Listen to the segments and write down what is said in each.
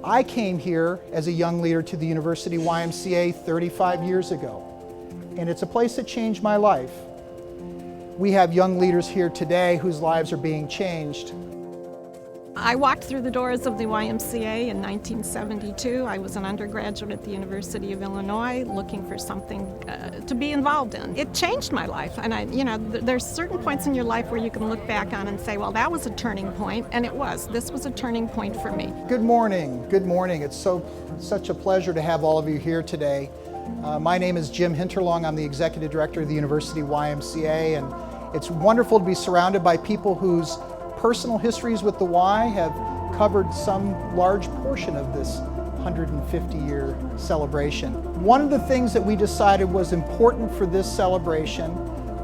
I came here as a young leader to the University YMCA 35 years ago, and it's a place that changed my life. We have young leaders here today whose lives are being changed. I walked through the doors of the YMCA in 1972. I was an undergraduate at the University of Illinois looking for something to be involved in. It changed my life, and there's certain points in your life where you can look back on and say, well, that was a turning point, and it was. This was a turning point for me. Good morning. Good morning. It's such a pleasure to have all of you here today. My name is Jim Hinterlong. I'm the Executive Director of the University YMCA, and it's wonderful to be surrounded by people whose personal histories with the Y have covered some large portion of this 150-year celebration. One of the things that we decided was important for this celebration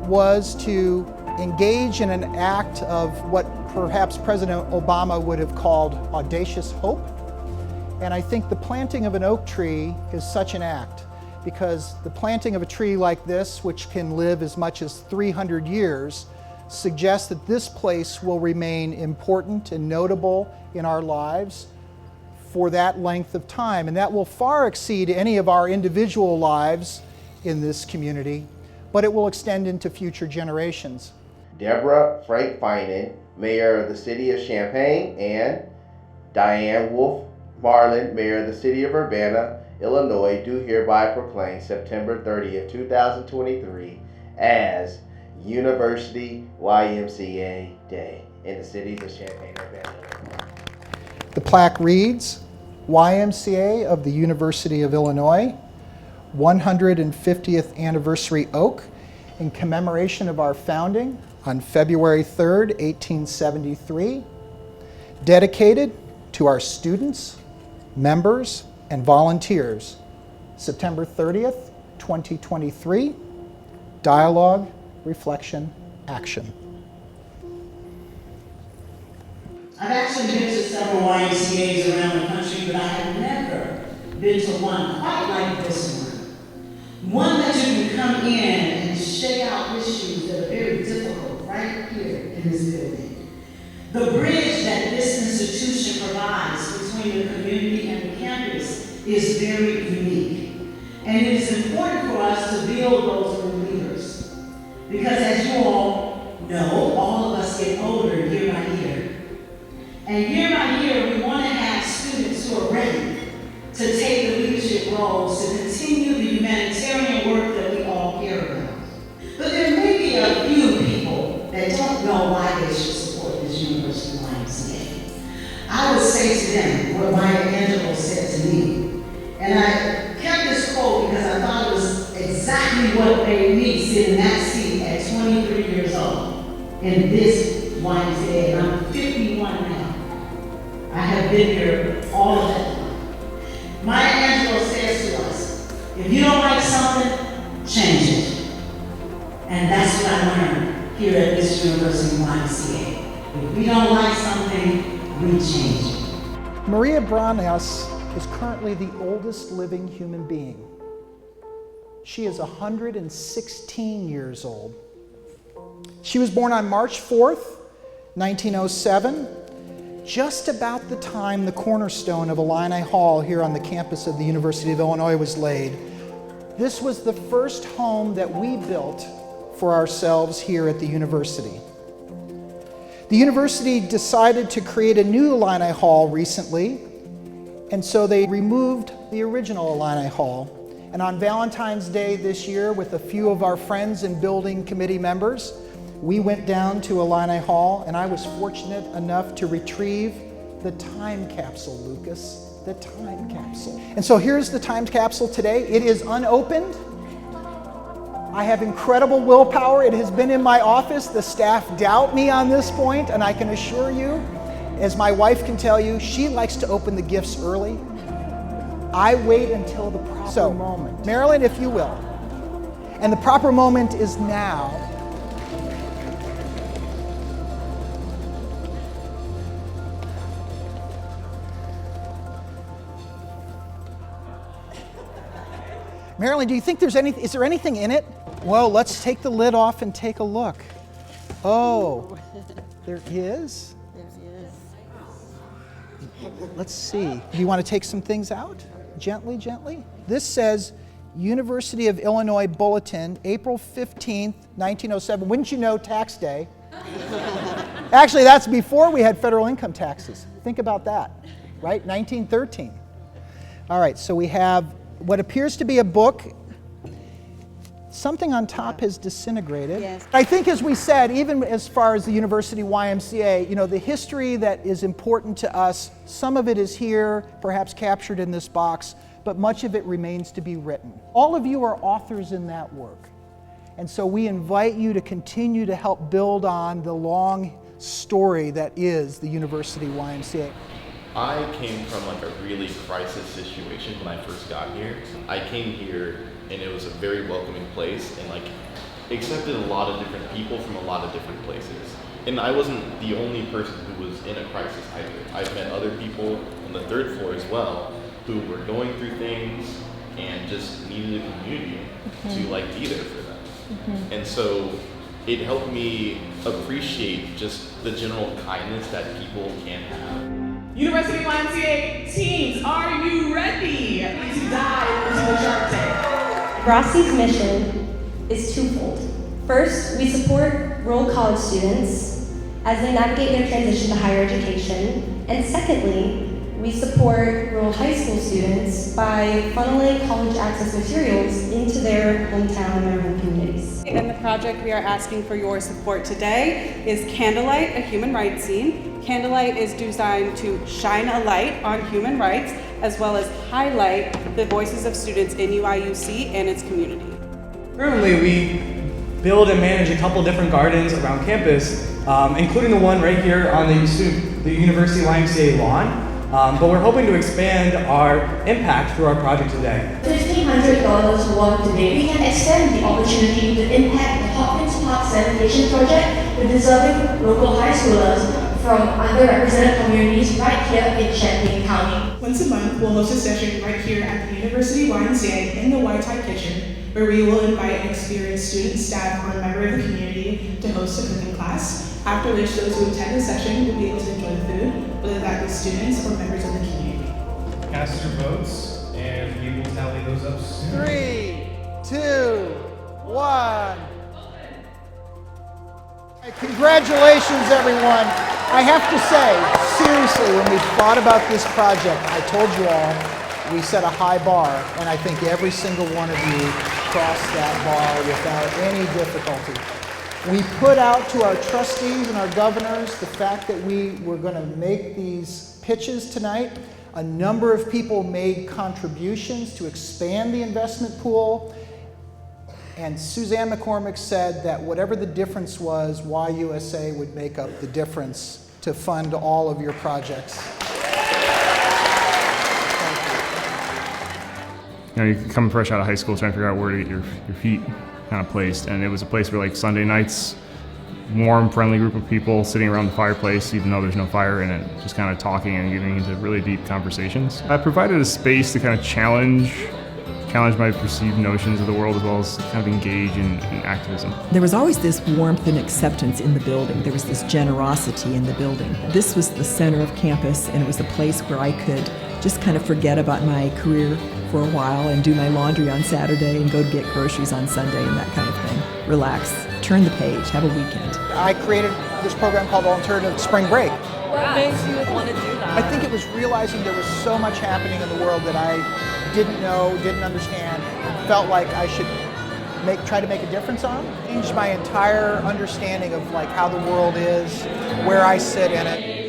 was to engage in an act of what perhaps President Obama would have called audacious hope. And I think the planting of an oak tree is such an act, because the planting of a tree like this, which can live as much as 300 years, suggests that this place will remain important and notable in our lives for that length of time. And that will far exceed any of our individual lives in this community, but it will extend into future generations. Deborah Frank Finan, Mayor of the City of Champaign, and Diane Wolf Marlin, Mayor of the City of Urbana, Illinois, do hereby proclaim September 30th, 2023 as University YMCA Day in the cities of Champaign, Urbana, Illinois. The plaque reads, YMCA of the University of Illinois, 150th Anniversary Oak, in commemoration of our founding on February 3rd, 1873, dedicated to our students, members, and volunteers, September 30th, 2023, dialogue, reflection, action. I've actually been to several YMCAs around the country, but I have never been to one quite like this one. One that you can come in and shake out issues that are very difficult right here in this building. The bridge that this institution provides between the community and the campus is very unique. And it is important for us to build those new leaders. Because as you all know, all of us get older year by year. And year by year, we want to have students who are ready to take the leadership roles to continue the humanitarian work that we all care about. But there may be a few people that don't know why they should support this University YMCA. I would say to them what Maya Angelou said to me. And I kept this quote because I thought it was exactly what made me sit in that seat at 23 years old in this YMCA, and I'm 51 now. I have been here all of that time. Maya Angelou says to us, if you don't like something, change it. And that's what I learned here at this University YMCA. If we don't like something, we change it. Maria Branas is currently the oldest living human being. She is 116 years old. She was born on March 4th, 1907, just about the time the cornerstone of Illini Hall here on the campus of the University of Illinois was laid. This was the first home that we built for ourselves here at the university. The university decided to create a new Illini Hall recently, and so they removed the original Illini Hall. And on Valentine's Day this year, with a few of our friends and building committee members, we went down to Illini Hall, and I was fortunate enough to retrieve the time capsule, Lucas, the time capsule. And so here's the time capsule today. It is unopened. I have incredible willpower. It has been in my office. The staff doubt me on this point, and I can assure you, as my wife can tell you, she likes to open the gifts early. I wait until the proper moment. Marilyn, if you will. And the proper moment is now. Marilyn, do you think is there anything in it? Well, let's take the lid off and take a look. Oh, there is? There is. Let's see. Do you want to take some things out? Gently, gently. This says University of Illinois Bulletin, April 15th, 1907. Wouldn't you know, tax day? Actually, that's before we had federal income taxes. Think about that, right? 1913. All right, so we have what appears to be a book. Something on top has disintegrated. Yes. I think, as we said, even as far as the University YMCA, you know, the history that is important to us, some of it is here, perhaps captured in this box, but much of it remains to be written. All of you are authors in that work. And so we invite you to continue to help build on the long story that is the University YMCA. I came from like a really crisis situation when I first got here. I came here and it was a very welcoming place and like accepted a lot of different people from a lot of different places. And I wasn't the only person who was in a crisis either. I've met other people on the third floor as well who were going through things and just needed a community to like be there for them. And so it helped me appreciate just the general kindness that people can have. University YMCA teams, are you ready to dive into the Shark Tank? Rossi's mission is twofold. First, we support rural college students as they navigate their transition to higher education. And secondly, we support rural high school students by funneling college access materials into their hometown and their home communities. In the project we are asking for your support today is Candlelight, a human rights scene. Candlelight is designed to shine a light on human rights as well as highlight the voices of students in UIUC and its community. Currently, we build and manage a couple different gardens around campus, including the one right here on the University YMCA lawn. But we're hoping to expand our impact through our project today. $1,500 award today, we can extend the opportunity to impact the Hopkins Park Sanitation Project with deserving local high schoolers from underrepresented communities right here in Champaign County. Once a month, we'll host a session right here at the University YMCA in the White Tie Kitchen, where we will invite experienced student, staff, or a member of the community to host a cooking class, after which those who attend the session will be able to enjoy the food, whether that be students or members of the community. Cast your votes, and we will tally those up soon. 3, 2, 1. Congratulations, everyone. I have to say, seriously, when we thought about this project, I told you all, we set a high bar, and I think every single one of you crossed that bar without any difficulty. We put out to our trustees and our governors the fact that we were going to make these pitches tonight. A number of people made contributions to expand the investment pool. And Suzanne McCormick said that whatever the difference was, YUSA would make up the difference to fund all of your projects. You know, you come fresh out of high school trying to figure out where to get your feet kind of placed, and it was a place where like Sunday nights, warm, friendly group of people sitting around the fireplace, even though there's no fire in it, just kind of talking and getting into really deep conversations. I provided a space to kind of challenge my perceived notions of the world as well as kind of engage in activism. There was always this warmth and acceptance in the building. There was this generosity in the building. This was the center of campus, and it was a place where I could just kind of forget about my career for a while and do my laundry on Saturday and go to get groceries on Sunday and that kind of thing. Relax, turn the page, have a weekend. I created this program called Alternative Spring Break. What makes you want to do that? I think it was realizing there was so much happening in the world that I didn't know, didn't understand, felt like I should try to make a difference on. Changed my entire understanding of like how the world is, where I sit in it.